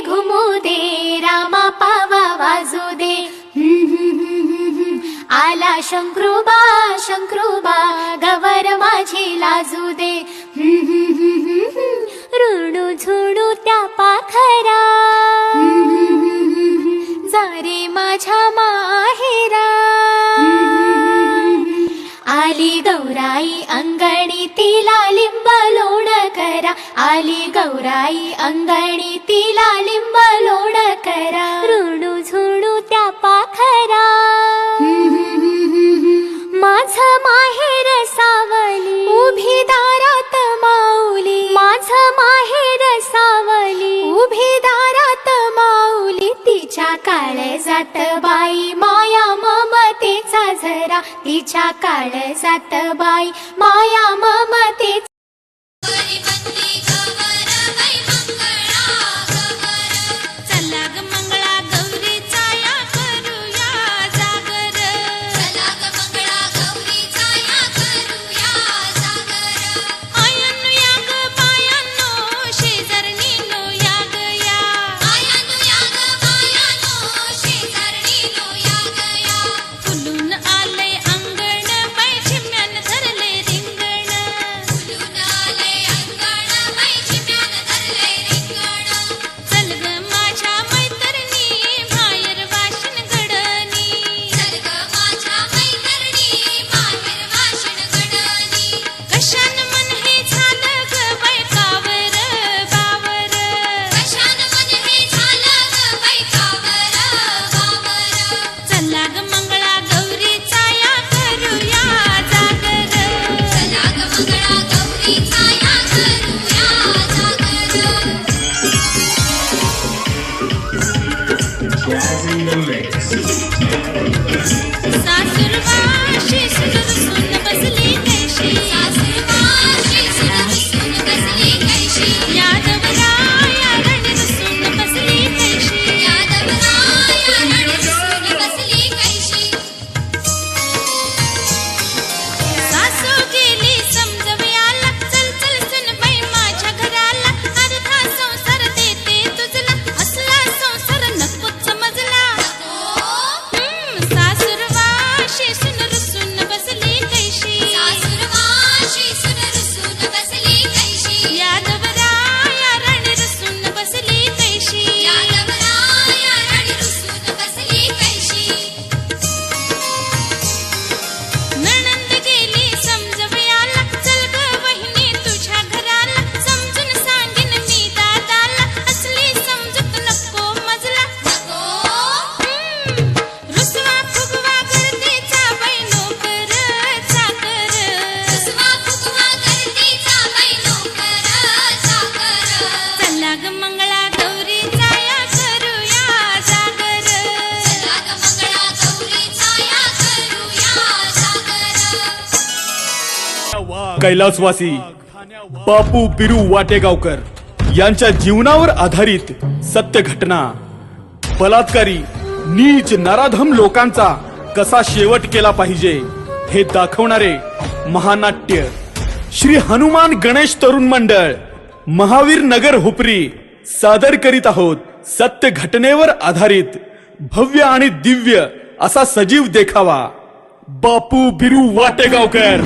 घुमू दे रामा पावा वाजू दे आला शंकरूबा गवर माझी लाजू दे रुणू झुणू त्या पाखरा जारे माझ्या माहेरा आली गौराई अंगणी तिला लिंब लोण करा आली गौराई अंगणी तिला लिंब लोण करा रुणू झुणू त्या पाखरा माझं माहेर सावली उभी दारात माऊली माझं माहेर सावली उभी दारात माऊली तिच्या काळजात बाई माया ममतेचा झरा तिच्या काळजात बाई माया ममतेचा कैलासवासी बापू बिरू वाटेगावकर यांच्या जीवनावर आधारित सत्य घटना बलात्कारी नीच नराधम लोकांचा कसा शेवट केला पाहिजे हे दाखवणारे महानाट्य श्री हनुमान गणेश तरुण मंडळ महावीर नगर हुपरी सादर करीत आहोत सत्य घटनेवर आधारित भव्य आणि दिव्य असा सजीव देखावा बापू बिरू वाटेगावकर.